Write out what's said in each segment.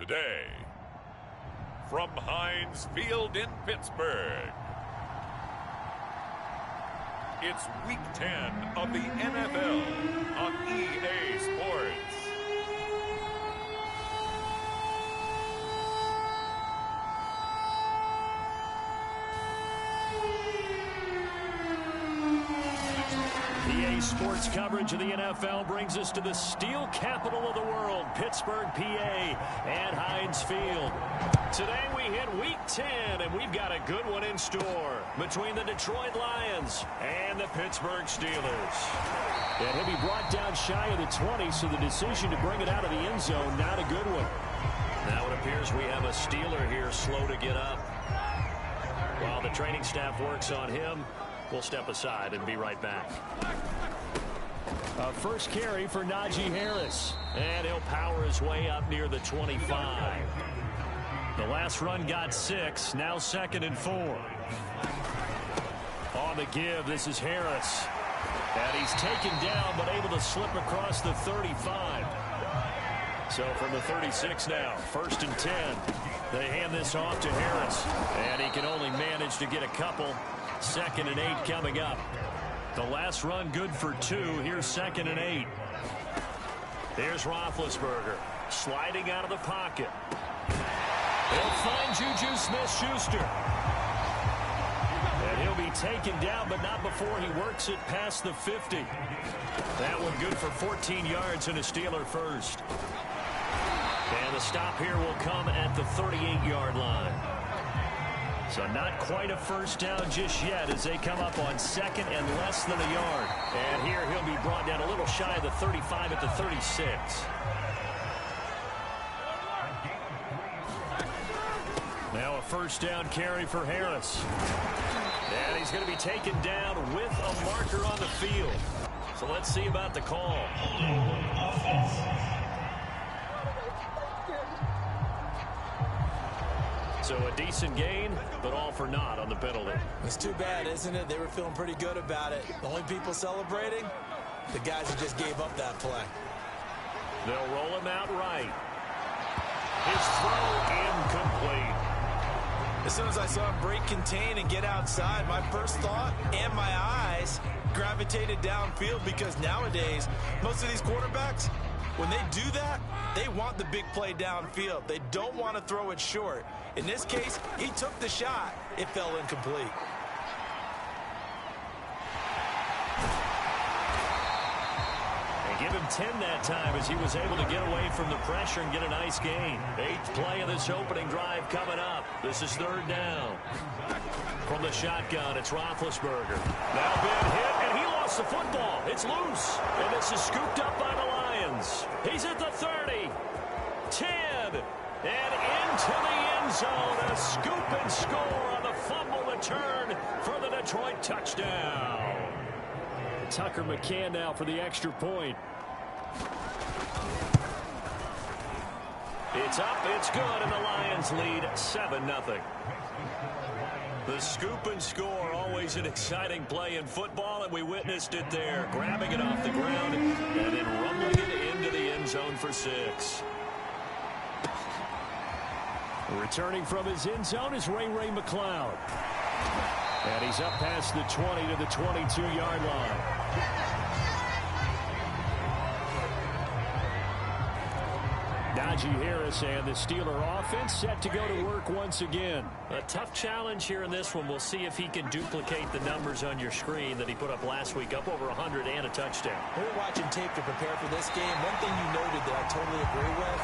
today, from Heinz Field in Pittsburgh, it's Week 10 of the NFL on EA Sports. EA Sports coverage of the NFL brings us to the steel capital of the world, Pittsburgh, PA, and Heinz Field. Today we hit Week 10, and we've got a good one in store between the Detroit Lions and the Pittsburgh Steelers. And he'll be brought down shy of the 20, so the decision to bring it out of the end zone, not a good one. Now it appears we have a Steeler here slow to get up. While the training staff works on him, we'll step aside and be right back. First carry for Najee Harris. And he'll power his way up near the 25. The last run got 6. Now 2nd and 4. On the give, this is Harris. And he's taken down but able to slip across the 35. So from the 36 now, 1st and 10. They hand this off to Harris. And he can only manage to get a couple. 2nd and 8 coming up. The last run good for 2. Here's 2nd and 8. Here's Roethlisberger sliding out of the pocket. He'll find Juju Smith-Schuster. And he'll be taken down, but not before he works it past the 50. That one good for 14 yards and a Steeler first. And the stop here will come at the 38-yard line. So not quite a first down just yet as they come up on 2nd and less than a yard. And here he'll be brought down a little shy of the 35 at the 36. Now a first down carry for Harris. And he's going to be taken down with a marker on the field. So let's see about the call. So a decent gain, but all for naught on the penalty. It's too bad, isn't it? They were feeling pretty good about it. The only people celebrating, the guys who just gave up that play. They'll roll him out right. His throw incomplete. As soon as I saw him break contain and get outside, my first thought and my eyes gravitated downfield, because nowadays, most of these quarterbacks, when they do that, they want the big play downfield. They don't want to throw it short. In this case, he took the shot. It fell incomplete. And give him 10 that time as he was able to get away from the pressure and get a nice gain. 8th play of this opening drive coming up. This is 3rd down. From the shotgun, it's Roethlisberger. Now been hit, and he lost the football. It's loose, and this is scooped up by the Lions. He's at the 30, 10, and into the end zone. A scoop and score on the fumble return for the Detroit touchdown. Tucker McCann now for the extra point. It's up, it's good, and the Lions lead 7-0. The scoop and score, always an exciting play in football, and we witnessed it there. Grabbing it off the ground and then rumbling it into the end zone for 6. Returning from his end zone is Ray McCloud. And he's up past the 20 to the 22-yard line. Najee Harris and the Steeler offense set to go to work once again. A tough challenge here in this one. We'll see if he can duplicate the numbers on your screen that he put up last week, up over 100 and a touchdown. We were watching tape to prepare for this game. One thing you noted that I totally agree with,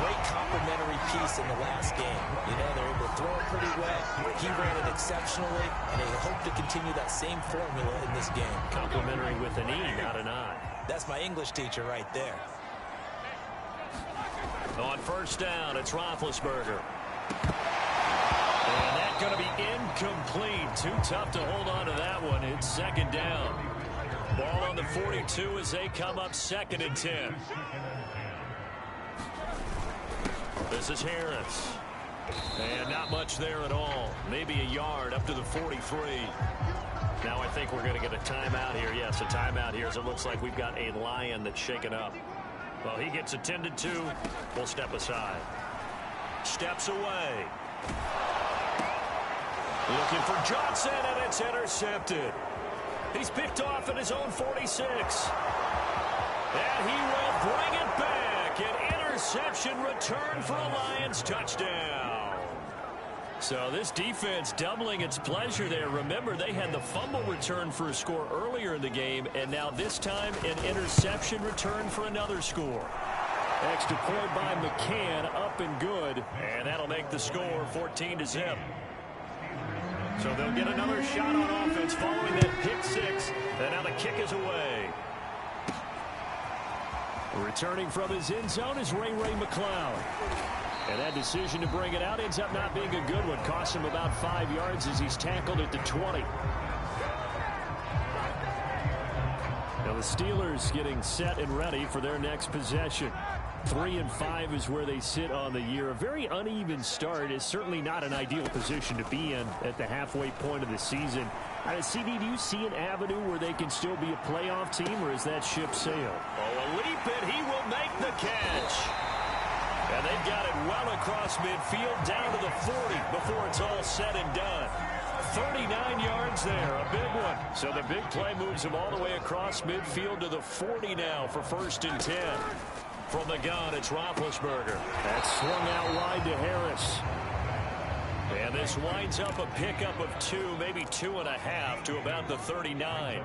great complimentary piece in the last game. You know, they're able to throw it pretty wet. He ran it exceptionally, and they hope to continue that same formula in this game. Complimentary with an E, not an I. That's my English teacher right there. On first down, it's Roethlisberger. And that's going to be incomplete. Too tough to hold on to that one. It's 2nd down. Ball on the 42 as they come up 2nd and 10. This is Harris. And not much there at all. Maybe a yard up to the 43. Now I think we're going to get a timeout here. Yes, a timeout here as it looks like we've got a Lion that's shaken up. Well, he gets attended to. We'll step aside. steps away. Looking for Johnson, and it's intercepted. He's picked off at his own 46. And he will bring it back. An interception return for a Lions touchdown. So this defense doubling its pleasure there. Remember, they had the fumble return for a score earlier in the game, and now this time an interception return for another score. Extra point by McCann, up and good, and that'll make the score 14-0. So they'll get another shot on offense following that pick six, and now the kick is away. Returning from his end zone is Ray McCloud. And that decision to bring it out ends up not being a good one. Cost him about 5 yards as he's tackled at the 20. Now the Steelers getting set and ready for their next possession. 3-5 is where they sit on the year. A very uneven start is certainly not an ideal position to be in at the halfway point of the season. CD, do you see an avenue where they can still be a playoff team, or is that ship sailed? Oh, a leap, and he will make the catch. And they've got it well across midfield down to the 40 before it's all said and done. 39 yards there, a big one. So the big play moves him all the way across midfield to the 40 now for 1st and 10. From the gun, it's Roethlisberger. That's swung out wide to Harris. And this winds up a pickup of 2, maybe 2.5 to about the 39.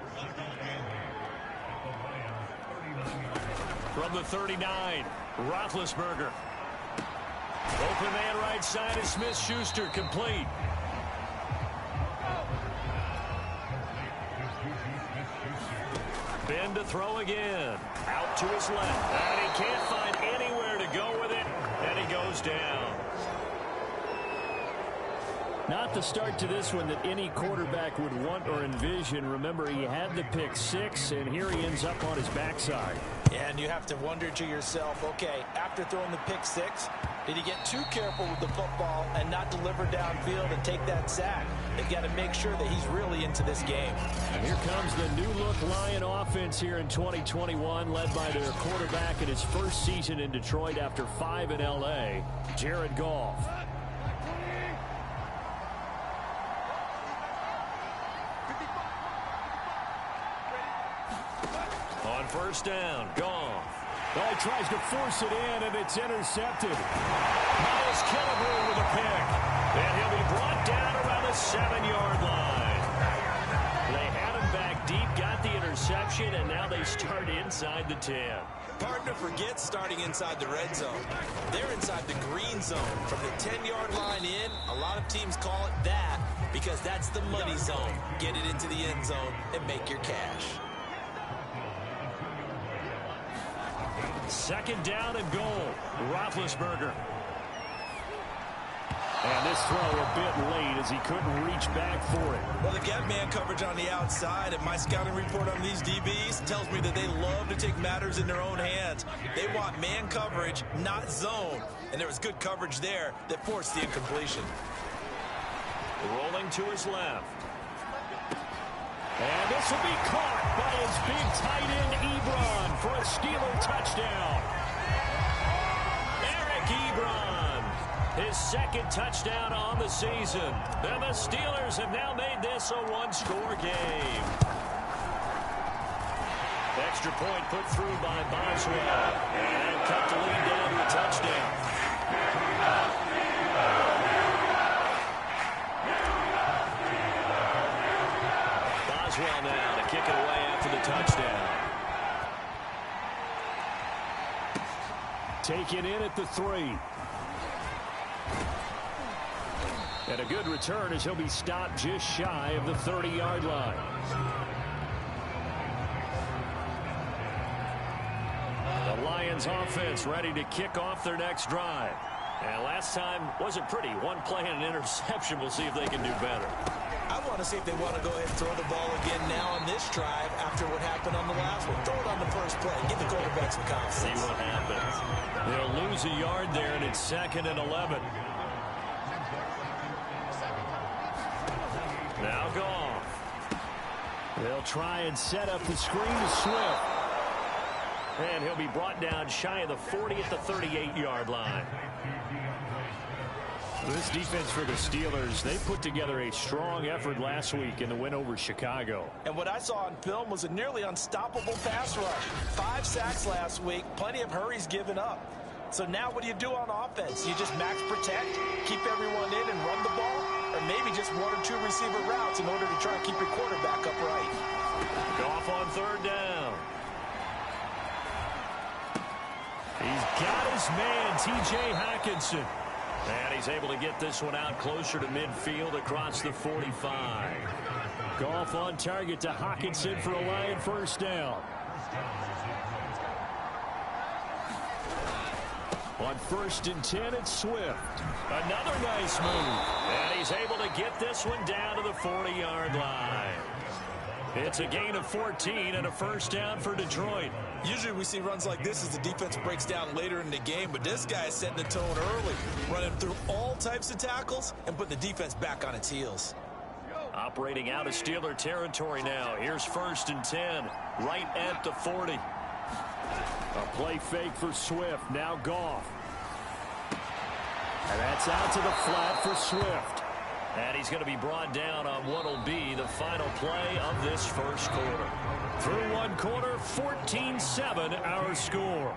From the 39, Roethlisberger. Open man right side is Smith-Schuster, complete. Ben to throw again. Out to his left. And he can't find anywhere to go with it. And he goes down. Not the start to this one that any quarterback would want or envision. Remember, he had the pick six, and here he ends up on his backside. And you have to wonder to yourself, okay, after throwing the pick six, did he get too careful with the football and not deliver downfield and take that sack? They've got to make sure that he's really into this game. And here comes the new-look Lion offense here in 2021, led by their quarterback in his first season in Detroit after 5 in L.A., Jared Goff. On 1st down, Goff. Oh, he tries to force it in, and it's intercepted. Miles Killebrew with a pick. And he'll be brought down around the 7-yard line. They had him back deep, got the interception, and now they start inside the 10. Partner forgets starting inside the red zone. They're inside the green zone. From the 10-yard line in, a lot of teams call it that because that's the money zone. Get it into the end zone and make your cash. 2nd down and goal. Roethlisberger. And this throw a bit late as he couldn't reach back for it. Well, the gap man coverage on the outside, and my scouting report on these DBs tells me that they love to take matters in their own hands. They want man coverage, not zone. And there was good coverage there that forced the incompletion. Rolling to his left. And this will be caught by his big tight end, Ebron, for a Steeler touchdown. Eric Ebron, his 2nd touchdown on the season. And the Steelers have now made this a 1-score game. Extra point put through by Boswell. And cut the lead down to a touchdown. Boswell now to kick it away after the touchdown. Taken in at the 3. And a good return as he'll be stopped just shy of the 30-yard line. The Lions offense ready to kick off their next drive. And last time wasn't pretty. One play and an interception. We'll see if they can do better. I want to see if they want to go ahead and throw the ball again now on this drive after what happened on the last one. Throw it on the first play. Give the quarterback some confidence. See what happens. They'll lose a yard there, and it's 2nd and 11. Now Goff. They'll try and set up the screen to Swift. And he'll be brought down shy of the 40 at the 38-yard line. This defense for the Steelers, they put together a strong effort last week in the win over Chicago. And what I saw on film was a nearly unstoppable pass rush. 5 sacks last week, plenty of hurries given up. So now what do you do on offense? You just max protect, keep everyone in and run the ball, or maybe just 1 or 2 receiver routes in order to try and keep your quarterback upright. Goff on 3rd down. He's got his man, T.J. Hockenson. And he's able to get this one out closer to midfield across the 45. Goff on target to Hockenson for a Lion 1st down. On 1st and 10, it's Swift. Another nice move. And he's able to get this one down to the 40-yard line. It's a gain of 14 and a 1st down for Detroit. Usually we see runs like this as the defense breaks down later in the game, but this guy is setting the tone early, running through all types of tackles and putting the defense back on its heels. Operating out of Steeler territory now. Here's 1st and 10, right at the 40. A play fake for Swift. Now Goff. And that's out to the flat for Swift. And he's going to be brought down on what will be the final play of this 1st quarter. Through 1 quarter, 14-7 our score.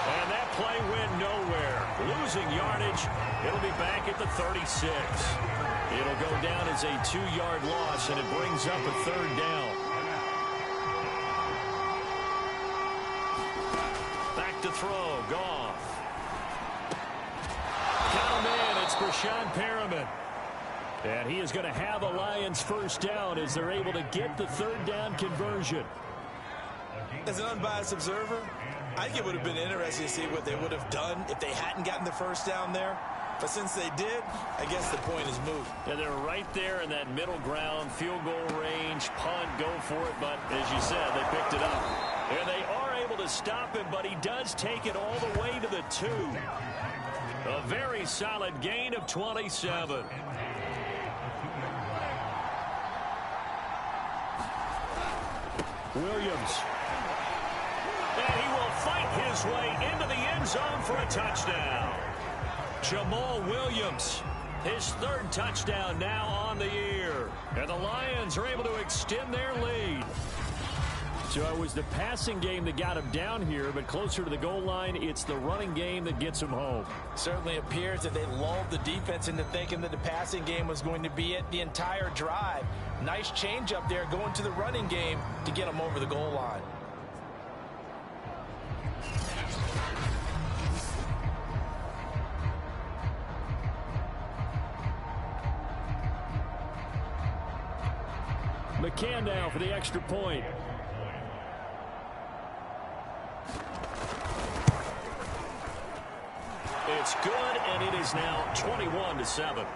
And that play went nowhere. Losing yardage. It'll be back at the 36. It'll go down as a 2-yard loss, and it brings up a 3rd down. Back to throw. Goff. Count him in. It's Brashad Perriman. And he is going to have a Lions 1st down as they're able to get the 3rd down conversion. As an unbiased observer, I think it would have been interesting to see what they would have done if they hadn't gotten the 1st down there. But since they did, I guess the point is moot. Yeah, they're right there in that middle ground, field goal range, punt, go for it. But as you said, they picked it up. And they are able to stop him, but he does take it all the way to the 2. A very solid gain of 27. Williams. And he will fight his way into the end zone for a touchdown. Jamal Williams. His 3rd touchdown now on the year. And the Lions are able to extend their lead. So it was the passing game that got him down here, but closer to the goal line, it's the running game that gets him home. Certainly appears that they lulled the defense into thinking that the passing game was going to be it the entire drive. Nice change up there going to the running game to get them over the goal line. McCann now for the extra point. It's good, and it is now 21-7.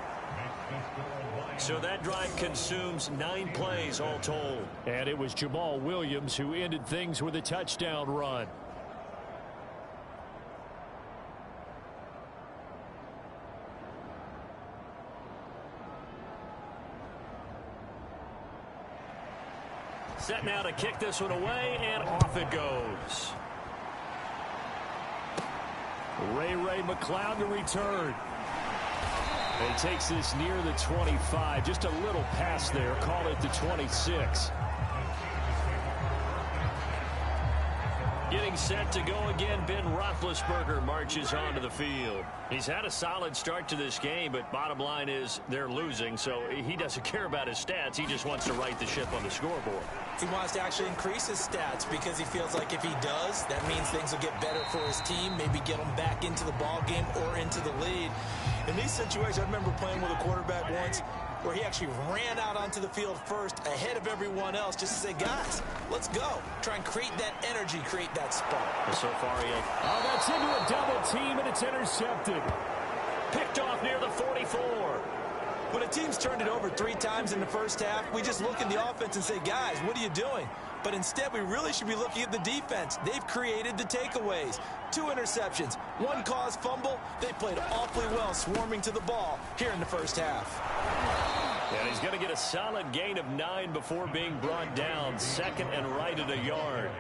So that drive consumes 9 plays all told. And it was Jamal Williams who ended things with a touchdown run. Set now to kick this one away, and off it goes. Ray McCloud to return. And he takes this near the 25. Just a little pass there. Call it the 26. Getting set to go again, Ben Roethlisberger marches onto the field. He's had a solid start to this game, but bottom line is they're losing, so he doesn't care about his stats. He just wants to right the ship on the scoreboard. He wants to actually increase his stats because he feels like if he does, that means things will get better for his team, maybe get them back into the ball game or into the lead. In these situations, I remember playing with a quarterback once where he actually ran out onto the field first ahead of everyone else just to say, guys, let's go. Try and create that energy, create that spark. So far, oh, that's into a double team, and it's intercepted. Picked off near the 44. When a team's turned it over 3 times in the first half, we just look at the offense and say, guys, what are you doing? But instead, we really should be looking at the defense. They've created the takeaways. 2 interceptions, 1 caused fumble. They played awfully well swarming to the ball here in the first half. And he's going to get a solid gain of 9 before being brought down. 2nd and right at a yard.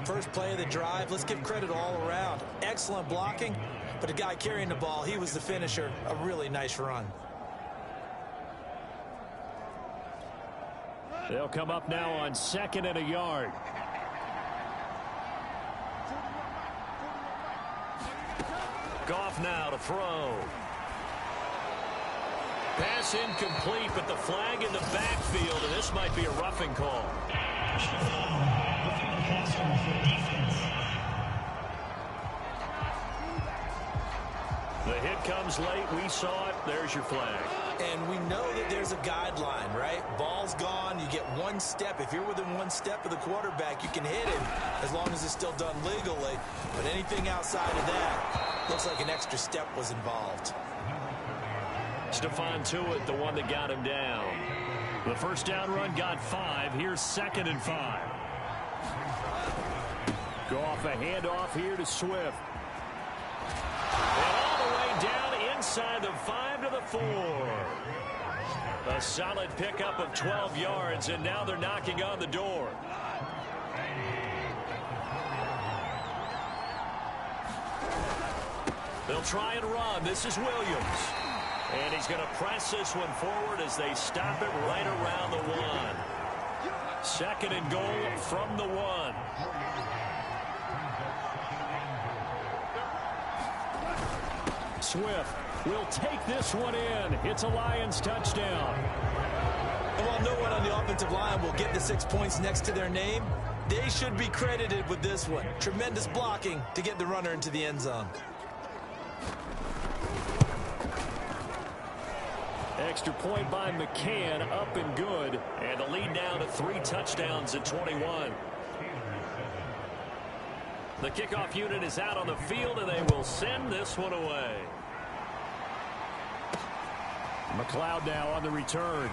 First play of the drive. Let's give credit all around. Excellent blocking, but the guy carrying the ball, he was the finisher. A really nice run. They'll come up now on 2nd and a yard. Goff now to throw. Pass incomplete, but the flag in the backfield, and this might be a roughing call. The hit comes late. We saw it. There's your flag. And we know that there's a guideline, right? Ball's gone. You get one step. If you're within one step of the quarterback, you can hit him as long as it's still done legally. But anything outside of that, looks like an extra step was involved. Stephon Tuitt, the one that got him down. The first down run got 5. Here's 2nd and 5. Go off a handoff here to Swift. And all the way down inside the 5 to the 4. A solid pickup of 12 yards, and now they're knocking on the door. They'll try and run. This is Williams. And he's going to press this one forward as they stop it right around the 1. 2nd and goal from the 1. Swift will take this one in. It's a Lions touchdown. And while no one on the offensive line will get the 6 points next to their name, they should be credited with this one. Tremendous blocking to get the runner into the end zone. Extra point by McCann, up and good. And the lead now to 3 touchdowns at 21. The kickoff unit is out on the field, and they will send this one away. McLeod now on the return.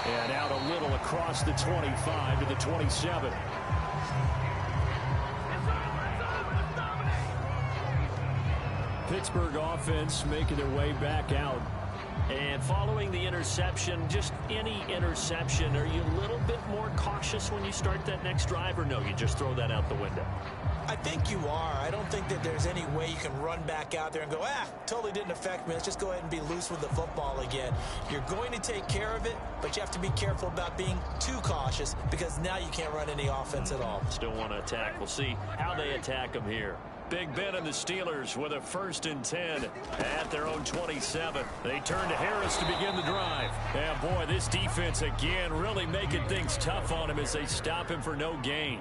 And out a little across the 25 to the 27. Pittsburgh offense making their way back out. And following the interception, just any interception, are you a little bit more cautious when you start that next drive, or no, you just throw that out the window? I think you are. I don't think that there's any way you can run back out there and go, totally didn't affect me. Let's just go ahead and be loose with the football again. You're going to take care of it, but you have to be careful about being too cautious because now you can't run any offense at all. Still want to attack. We'll see how they attack them here. Big Ben and the Steelers with a 1st and 10 at their own 27. They turn to Harris to begin the drive. And boy, this defense again really making things tough on him as they stop him for no gain.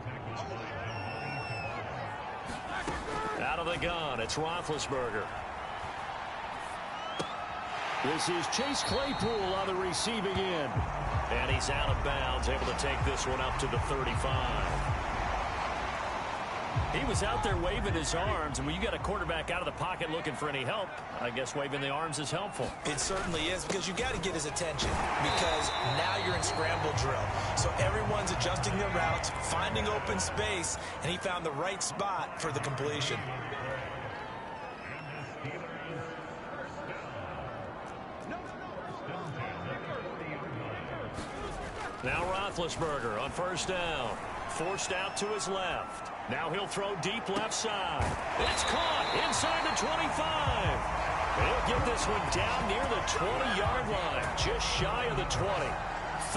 Out of the gun, it's Roethlisberger. This is Chase Claypool on the receiving end. And he's out of bounds, able to take this one up to the 35. He was out there waving his arms, and when you got a quarterback out of the pocket looking for any help, I guess waving the arms is helpful. It certainly is, because you got to get his attention, because now you're in scramble drill. So everyone's adjusting their routes, finding open space, and he found the right spot for the completion. Now Roethlisberger on 1st down. Forced out to his left. Now he'll throw deep left side. It's caught inside the 25. He'll get this one down near the 20-yard line, just shy of the 20.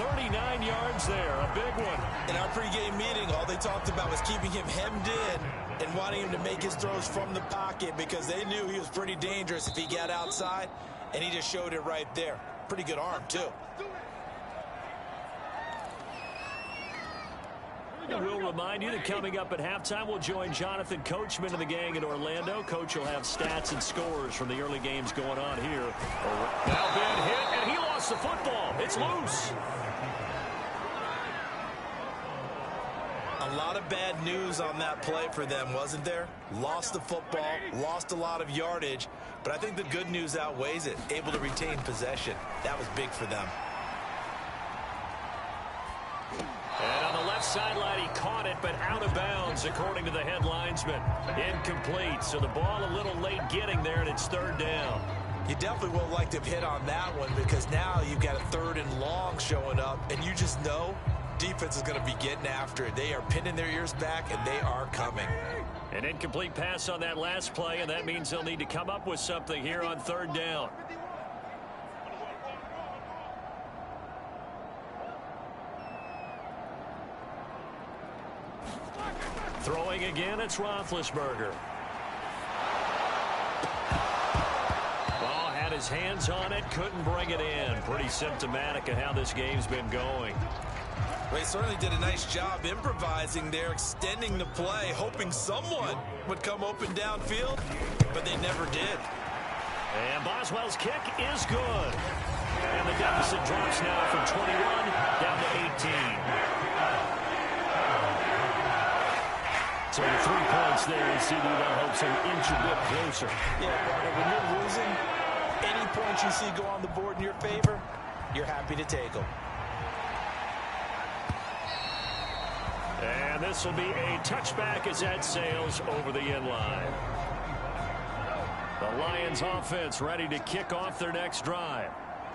39 yards there, a big one. In our pregame meeting, all they talked about was keeping him hemmed in and wanting him to make his throws from the pocket because they knew he was pretty dangerous if he got outside, and he just showed it right there. Pretty good arm, too. And we'll remind you that coming up at halftime, we'll join Jonathan Coachman and the gang in Orlando. Coach will have stats and scores from the early games going on here. Now Ben hit, and he lost the football. It's loose. A lot of bad news on that play for them, wasn't there? Lost the football, lost a lot of yardage, but I think the good news outweighs it. Able to retain possession. That was big for them. And on the left sideline, he caught it, but out of bounds, according to the head linesman. Incomplete, so the ball a little late getting there, and it's 3rd down. You definitely would like to have hit on that one because now you've got a 3rd and long showing up, and you just know defense is going to be getting after it. They are pinning their ears back, and they are coming. An incomplete pass on that last play, and that means they'll need to come up with something here on third down. Throwing again, it's Roethlisberger. Ball had his hands on it, couldn't bring it in. Pretty symptomatic of how this game's been going. They certainly did a nice job improvising there, extending the play, hoping someone would come open downfield, but they never did. And Boswell's kick is good. And the deficit drops now from 21 down to 18. So 3 points there, and CD that hopes an inch a bit closer. Yeah, partner, when you're losing, any points you see go on the board in your favor, you're happy to take them. And this will be a touchback as that sails over the end line. The Lions offense ready to kick off their next drive.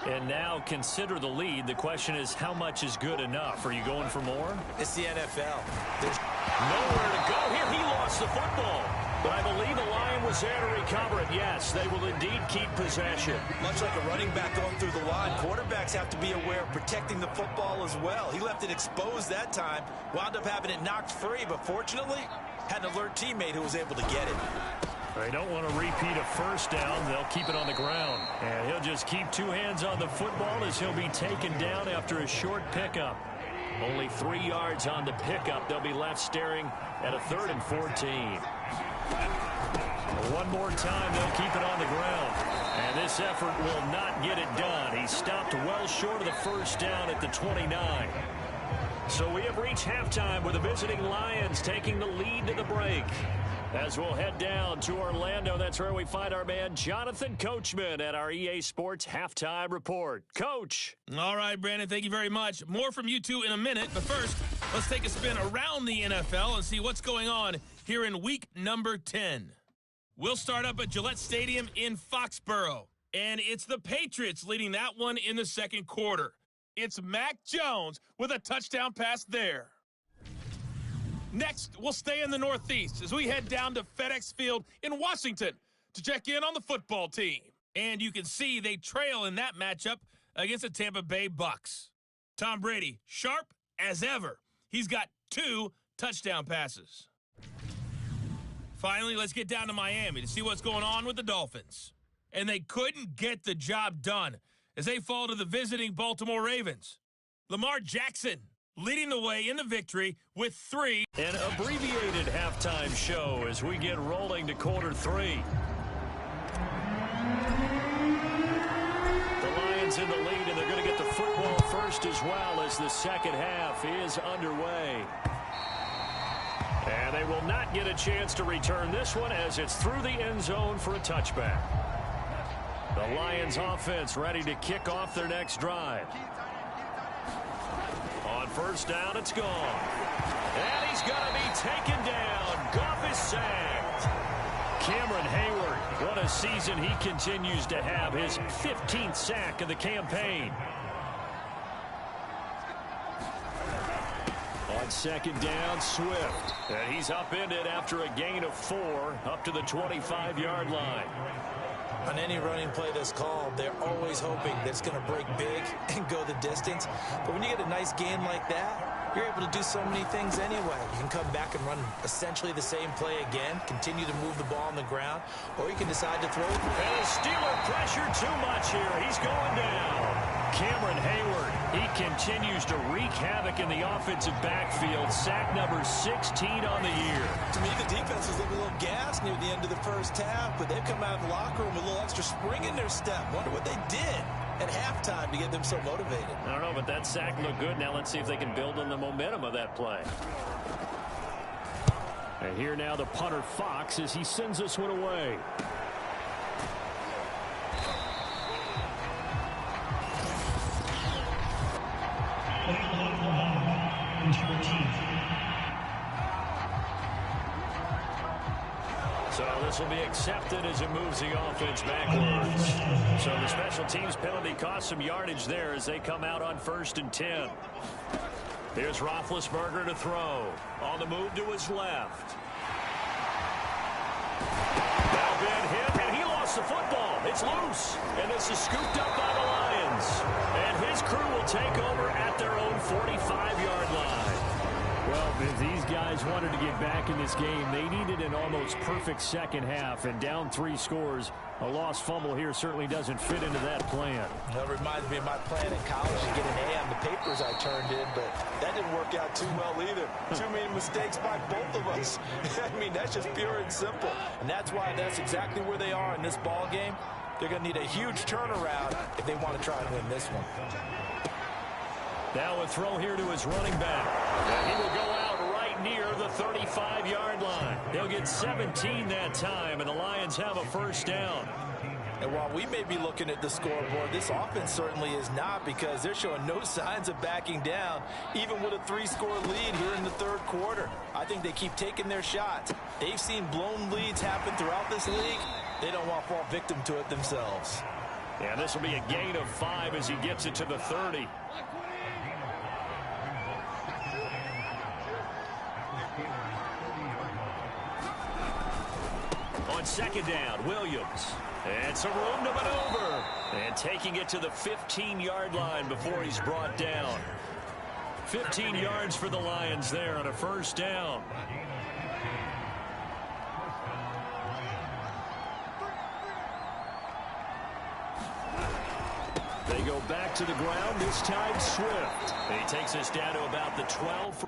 And now consider the lead. The question is, how much is good enough? Are you going for more? It's the NFL. There's nowhere to go here. He lost the football. But I believe the Lion was there to recover it. Yes, they will indeed keep possession. Much like a running back going through the line, quarterbacks have to be aware of protecting the football as well. He left it exposed that time, wound up having it knocked free, but fortunately, had an alert teammate who was able to get it. They don't want to repeat a first down. They'll keep it on the ground. And he'll just keep 2 hands on the football as he'll be taken down after a short pickup. Only 3 yards on the pickup. They'll be left staring at a 3rd and 14. One more time, they'll keep it on the ground. And this effort will not get it done. He stopped well short of the first down at the 29. So we have reached halftime with the visiting Lions taking the lead to the break. As we'll head down to Orlando, that's where we find our man Jonathan Coachman at our EA Sports Halftime Report. Coach. All right, Brandon, thank you very much. More from you two in a minute, but first, let's take a spin around the NFL and see what's going on here in week number 10. We'll start up at Gillette Stadium in Foxborough, and it's the Patriots leading that one in the second quarter. It's Mac Jones with a touchdown pass there. Next, we'll stay in the Northeast as we head down to FedEx Field in Washington to check in on the football team. And you can see they trail in that matchup against the Tampa Bay Bucks. Tom Brady, sharp as ever. He's got 2 touchdown passes. Finally, let's get down to Miami to see what's going on with the Dolphins. And they couldn't get the job done as they fall to the visiting Baltimore Ravens. Lamar Jackson leading the way in the victory with 3. An abbreviated halftime show as we get rolling to quarter 3. The Lions in the lead, and they're going to get the football first as well as the second half is underway. And they will not get a chance to return this one as it's through the end zone for a touchback. The Lions offense ready to kick off their next drive. On first down, it's gone. And he's going to be taken down. Goff is sacked. Cameron Hayward, what a season he continues to have. His 15th sack of the campaign. On second down, Swift. And he's upended after a gain of 4 up to the 25-yard line. On any running play that's called, they're always hoping that it's going to break big and go the distance. But when you get a nice gain like that, you're able to do so many things anyway. You can come back and run essentially the same play again, continue to move the ball on the ground, or you can decide to throw it. And the Steeler pressure too much here. He's going down. Cameron Hayward, he continues to wreak havoc in the offensive backfield. Sack number 16 on the year. To me, the defense was looking a little gassed near the end of the first half, but they've come out of the locker room with a little extra spring in their step. Wonder what they did at halftime to get them so motivated. I don't know, but that sack looked good. Now let's see if they can build on the momentum of that play. And here now the punter Fox as he sends this one away. So this will be accepted as it moves the offense backwards. So the special teams penalty cost some yardage there as they come out on 1st and 10. Here's Roethlisberger to throw. On the move to his left. Now been hit, and he lost the football. It's loose, and this is scooped up by the Lions. And his crew will take over at their own 45-yard line. Well, if these guys wanted to get back in this game, they needed an almost perfect second half, and down 3 scores. A lost fumble here certainly doesn't fit into that plan. That reminds me of my plan in college to get an A on the papers I turned in, but that didn't work out too well either. Too many mistakes by both of us. I mean, that's just pure and simple. And that's why that's exactly where they are in this ball game. They're going to need a huge turnaround if they want to try and win this one. Now a throw here to his running back. And he will go out right near the 35-yard line. They'll get 17 that time, and the Lions have a first down. And while we may be looking at the scoreboard, this offense certainly is not, because they're showing no signs of backing down, even with a 3-score lead here in the third quarter. I think they keep taking their shots. They've seen blown leads happen throughout this league. They don't want to fall victim to it themselves. Yeah, this will be a gain of 5 as he gets it to the 30. On second down, Williams. And some room to maneuver. And taking it to the 15-yard line before he's brought down. 15 yards for the Lions there on a first down. They go back to the ground, this time Swift. And he takes us down to about the 12.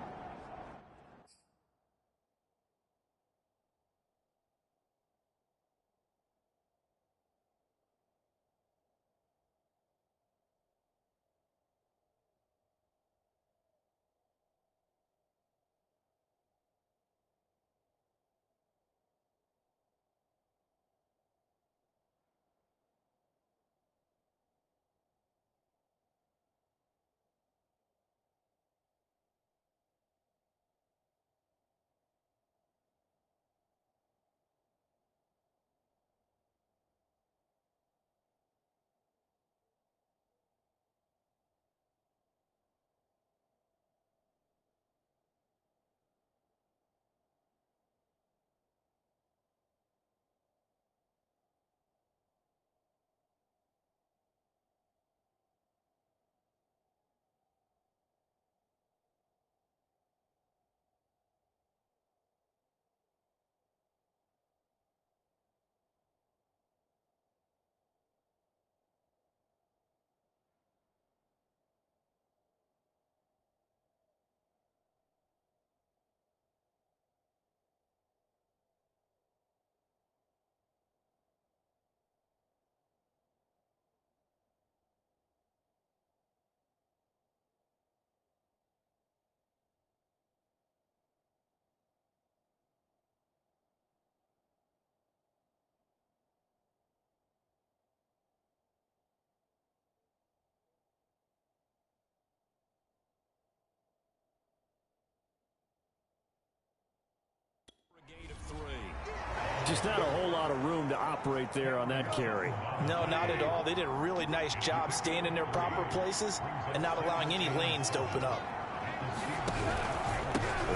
Just not a whole lot of room to operate there on that carry. No, not at all. They did a really nice job staying in their proper places and not allowing any lanes to open up.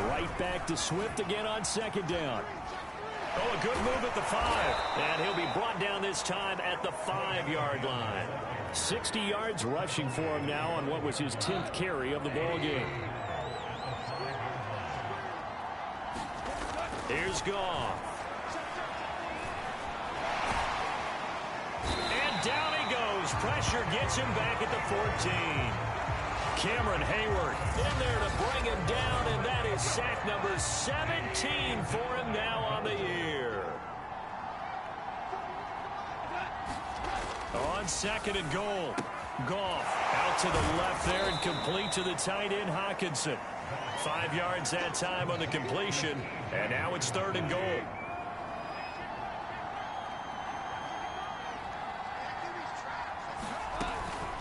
Right back to Swift again on second down. Oh, a good move at the 5. And he'll be brought down this time at the 5-yard line. 60 yards rushing for him now on what was his 10th carry of the ball game. Here's Goff. And down he goes. Pressure gets him back at the 14. Cameron Hayward in there to bring him down, and that is sack number 17 for him now on the year. On second and goal, Goff out to the left there and complete to the tight end Hawkinson. 5 yards that time on the completion, and now it's third and goal.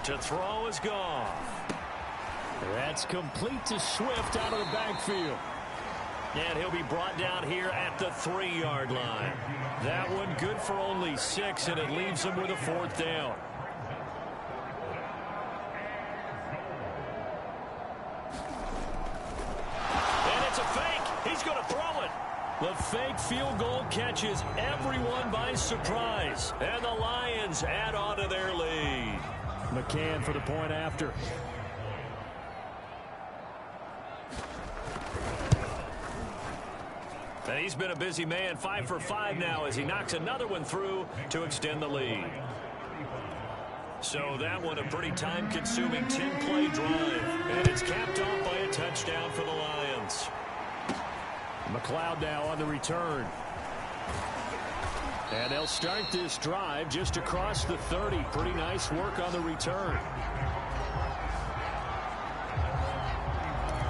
To throw is Goff. That's complete to Swift out of the backfield. And he'll be brought down here at the 3-yard line. That one good for only 6, and it leaves him with a 4th down. He's going to throw it. The fake field goal catches everyone by surprise. And the Lions add on to their lead. McCann for the point after. And he's been a busy man, 5 for 5 now as he knocks another one through to extend the lead. So that one a pretty time-consuming 10-play drive. And it's capped off by a touchdown for the Lions. McLeod now on the return. And they'll start this drive just across the 30. Pretty nice work on the return.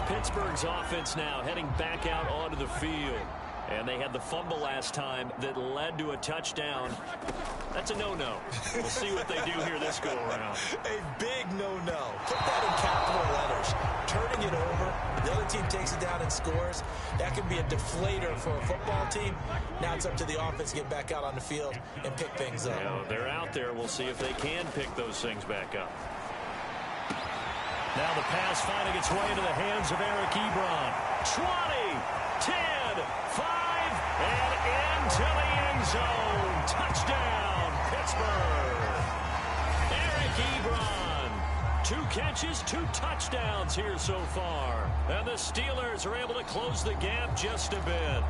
Pittsburgh's offense now heading back out onto the field. And they had the fumble last time that led to a touchdown. That's a no-no. We'll see what they do here this go-around. A big no-no. Put that in capital letters. Turning it over, the other team takes it down and scores. That can be a deflator for a football team. Now it's up to the offense to get back out on the field and pick things up. Yeah, they're out there. We'll see if they can pick those things back up. Now the pass finding its way into the hands of Eric Ebron. 20, 10, 5, and into the end zone. Touchdown, Pittsburgh. Eric Ebron. 2 catches, 2 touchdowns here so far. And the Steelers are able to close the gap just a bit.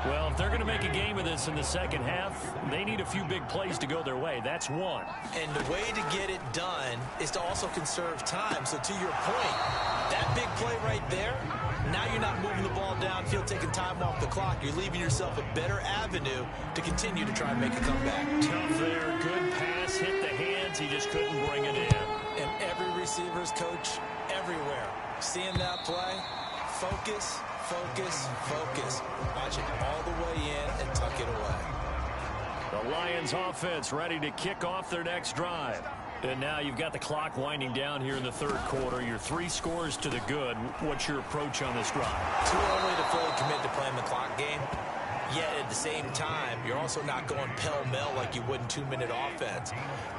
Well, if they're going to make a game of this in the second half, they need a few big plays to go their way. That's one. And the way to get it done is to also conserve time. So to your point, that big play right there, now you're not moving the ball downfield, taking time off the clock. You're leaving yourself a better avenue to continue to try and make a comeback. Tough there. Good pass. Hit the hands. He just couldn't bring it in. And every receiver's coach everywhere. Seeing that play, focus, focus, focus. Watch it all the way in and tuck it away. The Lions offense ready to kick off their next drive. And now you've got the clock winding down here in the third quarter. You're 3 scores to the good. What's your approach on this drive? Too early to fully commit to playing the clock game. Yet at the same time, you're also not going pell-mell like you would in 2-minute offense.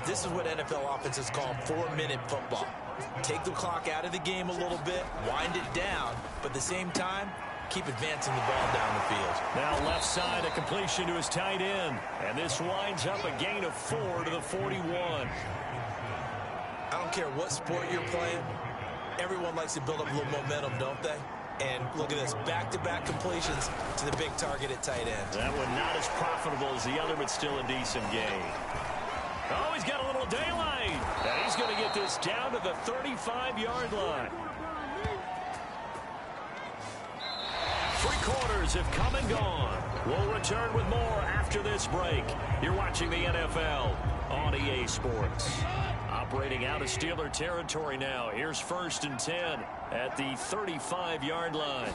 This is what NFL offenses call 4-minute football. Take the clock out of the game a little bit, wind it down, but at the same time, keep advancing the ball down the field. Now left side, a completion to his tight end. And this winds up a gain of 4 to the 41. I don't care what sport you're playing. Everyone likes to build up a little momentum, don't they? And look at this, back-to-back completions to the big target at tight end. That one not as profitable as the other, but still a decent gain. Oh, he's got a little daylight. And he's going to get this down to the 35-yard line. 3 quarters have come and gone. We'll return with more after this break. You're watching the NFL on EA Sports. Operating out of Steeler territory now. Here's 1st and 10 at the 35-yard line.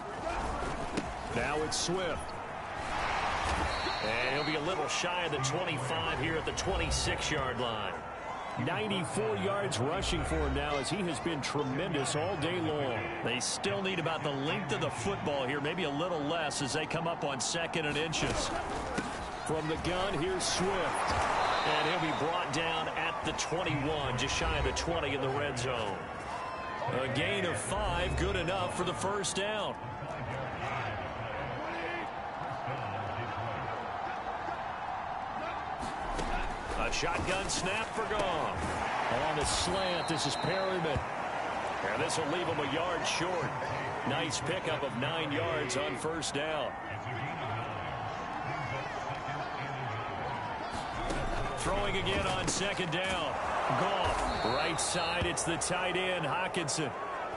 Now it's Swift. And he'll be a little shy of the 25 here at the 26-yard line. 94 yards rushing for him now as he has been tremendous all day long. They still need about the length of the football here, maybe a little less as they come up on 2nd and inches. From the gun, here's Swift. And he'll be brought down at the 21, just shy of the 20 in the red zone. A gain of 5, good enough for the first down. A shotgun snap for Goff. On a slant, this is Perryman. And this will leave him a yard short. Nice pickup of 9 yards on first down. Throwing again on 2nd down. Goff, right side, it's the tight end, Hockenson.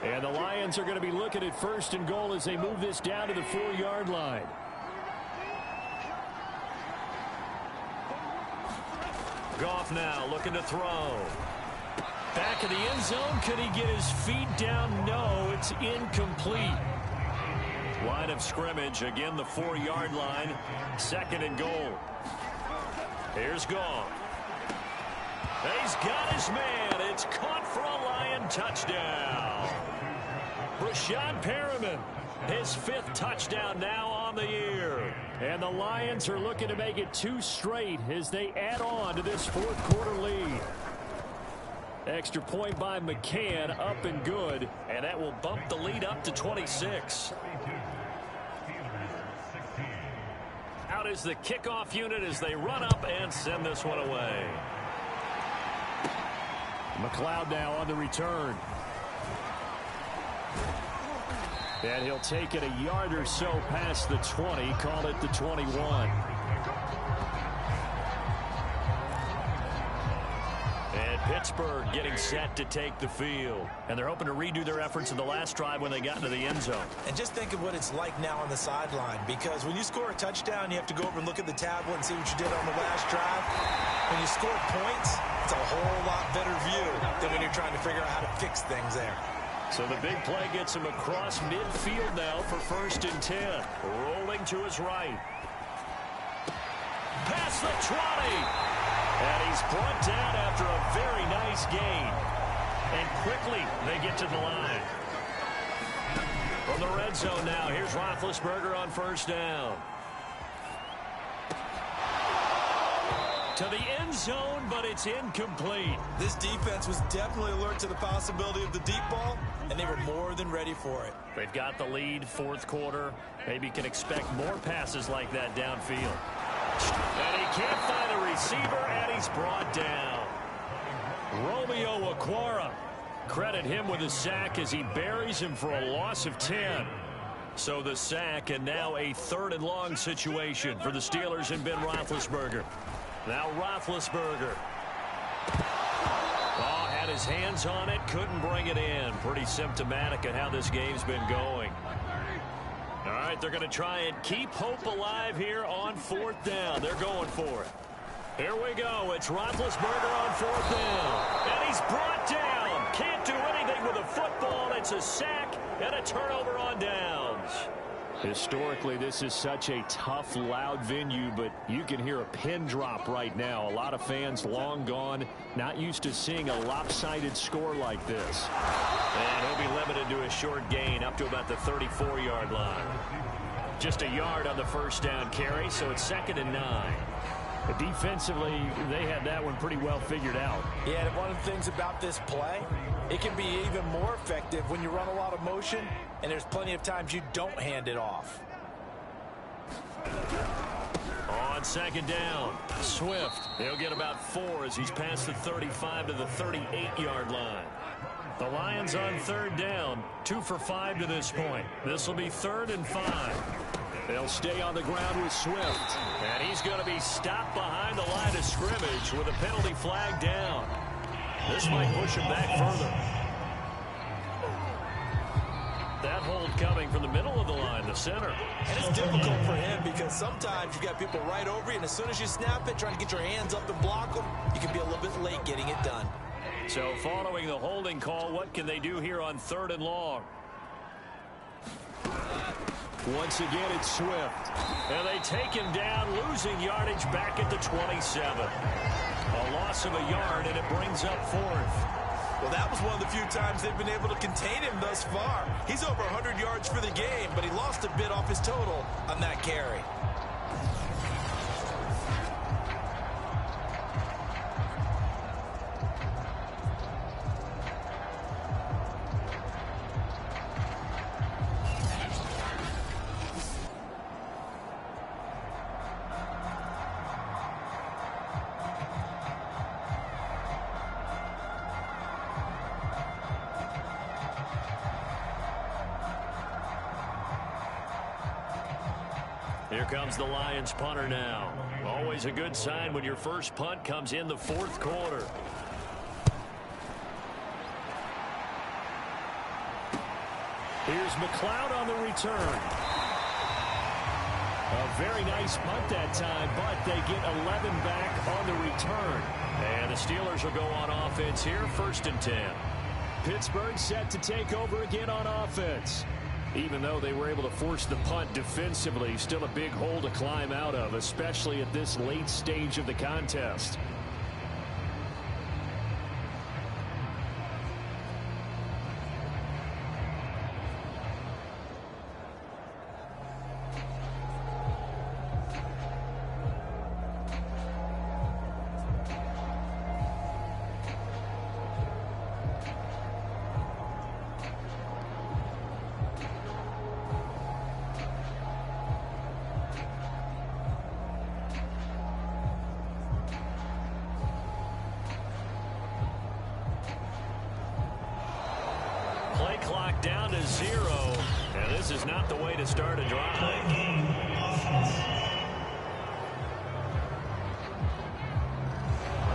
And the Lions are going to be looking at 1st and goal as they move this down to the 4-yard line. Goff now looking to throw. Back of the end zone. Could he get his feet down? No, it's incomplete. Line of scrimmage, again the 4-yard line. 2nd and goal. Here's Goff. He's got his man. It's caught for a Lion touchdown. Brashad Perriman, his 5th touchdown now on the year. And the Lions are looking to make it 2 straight as they add on to this 4th quarter lead. Extra point by McCann, up and good. And that will bump the lead up to to 26. Out is the kickoff unit as they run up and send this one away. McLeod now on the return. And he'll take it a yard or so past the 20, call it the 21. And Pittsburgh getting set to take the field. And they're hoping to redo their efforts in the last drive when they got into the end zone. And just think of what it's like now on the sideline, because when you score a touchdown, you have to go over and look at the tablet and see what you did on the last drive. When you score points, it's a whole lot better view than when you're trying to figure out how to fix things there. So the big play gets him across midfield now for 1st and 10. Rolling to his right. Past the 20. And he's brought down after a very nice gain. And quickly they get to the line. From the red zone now, here's Roethlisberger on 1st down. To the end zone, but it's incomplete. This defense was definitely alert to the possibility of the deep ball, and they were more than ready for it. They've got the lead, 4th quarter. Maybe can expect more passes like that downfield. And he can't find a receiver, and he's brought down. Romeo Okwara. Credit him with a sack as he buries him for a loss of 10. So the sack, and now a 3rd and long situation for the Steelers and Ben Roethlisberger. Now Roethlisberger. Oh, had his hands on it, couldn't bring it in. Pretty symptomatic of how this game's been going. All right, they're going to try and keep hope alive here on 4th down. They're going for it. Here we go. It's Roethlisberger on 4th down. And he's brought down. Can't do anything with a football. It's a sack and a turnover on downs. Historically, this is such a tough, loud venue, but you can hear a pin drop right now. A lot of fans long gone, not used to seeing a lopsided score like this. And he'll be limited to a short gain up to about the 34-yard line. Just a yard on the 1st down carry, so it's 2nd and 9. But defensively, they had that one pretty well figured out. Yeah, and one of the things about this play, it can be even more effective when you run a lot of motion, and there's plenty of times you don't hand it off. On 2nd down, Swift. He'll get about 4 as he's past the 35 to the 38-yard line. The Lions on 3rd down, 2 for 5 to this point. This will be 3rd and 5. They'll stay on the ground with Swift. And he's going to be stopped behind the line of scrimmage with a penalty flag down. This might push him back further. That hold coming from the middle of the line, the center. And it's difficult for him because sometimes you've got people right over you, and as soon as you snap it, trying to get your hands up and block them, you can be a little bit late getting it done. So following the holding call, what can they do here on 3rd and long? Once again, it's Swift. And they take him down, losing yardage back at the 27. A loss of a yard, and it brings up 4th. Well, that was one of the few times they've been able to contain him thus far. He's over 100 yards for the game, but he lost a bit off his total on that carry. Here comes the Lions punter now. Always a good sign when your first punt comes in the 4th quarter. Here's McLeod on the return. A very nice punt that time, but they get 11 back on the return. And the Steelers will go on offense here, 1st and 10. Pittsburgh set to take over again on offense. Even though they were able to force the punt defensively, still a big hole to climb out of, especially at this late stage of the contest. is not the way to start a drive.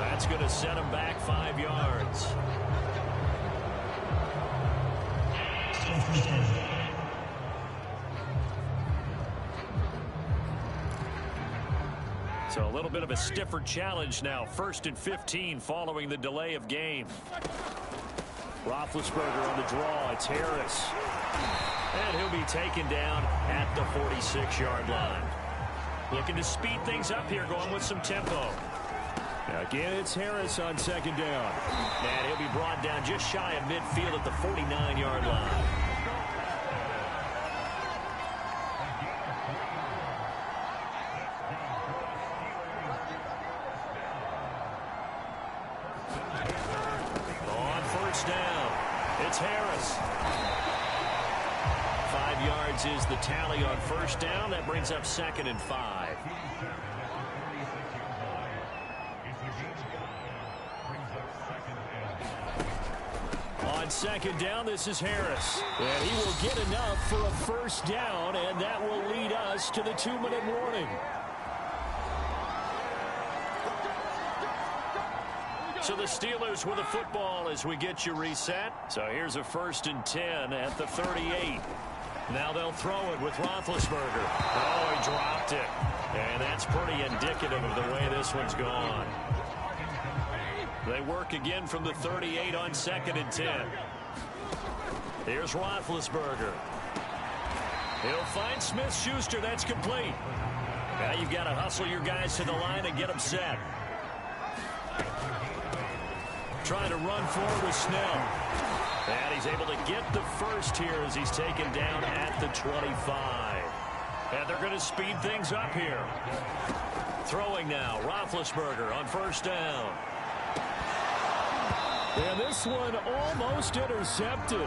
That's going to set him back 5 yards. So a little bit of a stiffer challenge now. 1st and 15 following the delay of game. Roethlisberger on the draw. It's Harris. And he'll be taken down at the 46-yard line. Looking to speed things up here, going with some tempo. Again, it's Harris on 2nd down. And he'll be brought down just shy of midfield at the 49-yard line. On 1st down, it's Harris. 5 yards is the tally on 1st down. That brings up 2nd and 5. On 2nd down, this is Harris. And he will get enough for a 1st down, and that will lead us to the 2-minute warning. So the Steelers with a football as we get you reset. So here's a 1st and 10 at the 38. Now they'll throw it with Roethlisberger. Oh, he dropped it. And that's pretty indicative of the way this one's gone. They work again from the 38 on 2nd and 10. Here's Roethlisberger. He'll find Smith-Schuster. That's complete. Now you've got to hustle your guys to the line and get them set. Trying to run forward with Snell. And he's able to get the 1st here as he's taken down at the 25. And they're going to speed things up here. Throwing now, Roethlisberger on 1st down. And this one almost intercepted.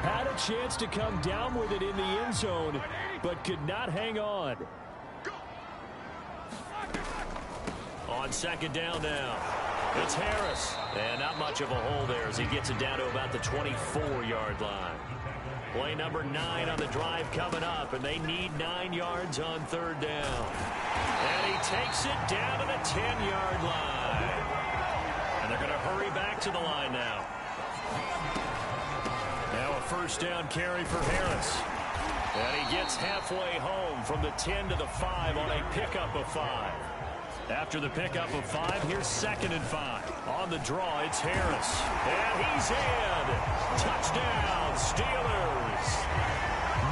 Had a chance to come down with it in the end zone, but could not hang on. On 2nd down now, it's Harris. And not much of a hole there as he gets it down to about the 24-yard line. Play number 9 on the drive coming up, and they need 9 yards on 3rd down. And he takes it down to the 10-yard line. And they're going to hurry back to the line now. Now a 1st down carry for Harris. And he gets halfway home from the 10 to the 5 on a pickup of 5. After the pickup of 5, here's 2nd and 5. On the draw, it's Harris. And he's in. Touchdown, Steelers.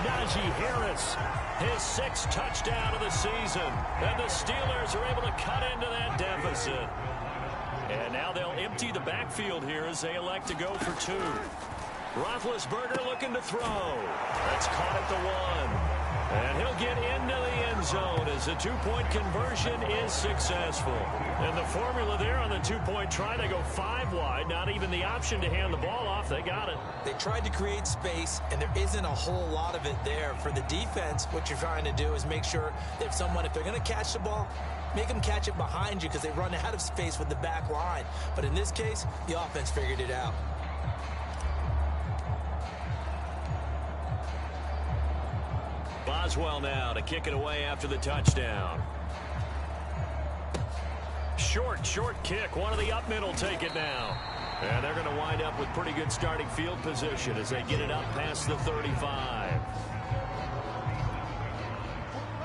Najee Harris, his 6th touchdown of the season. And the Steelers are able to cut into that deficit. And now they'll empty the backfield here as they elect to go for 2. Roethlisberger looking to throw. That's caught at the 1. And he'll get into the end zone as the 2-point conversion is successful. And the formula there on the 2-point try, they go 5 wide. Not even the option to hand the ball off. They got it. They tried to create space, and there isn't a whole lot of it there. For the defense, what you're trying to do is make sure that if they're going to catch the ball, make them catch it behind you because they run out of space with the back line. But in this case, the offense figured it out. Boswell now to kick it away after the touchdown. Short kick. One of the up middle take it now. And they're going to wind up with pretty good starting field position as they get it up past the 35.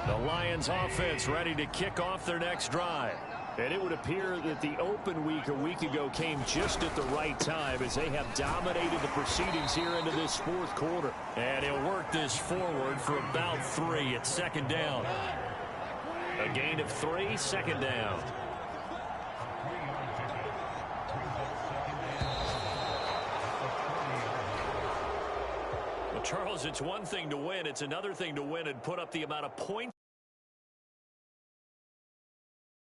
The Lions offense ready to kick off their next drive. And it would appear that the open week a week ago came just at the right time as they have dominated the proceedings here into this 4th quarter. And he'll work this forward for about 3 at 2nd down. A gain of 3, 2nd down. Well, Charles, it's one thing to win. It's another thing to win and put up the amount of points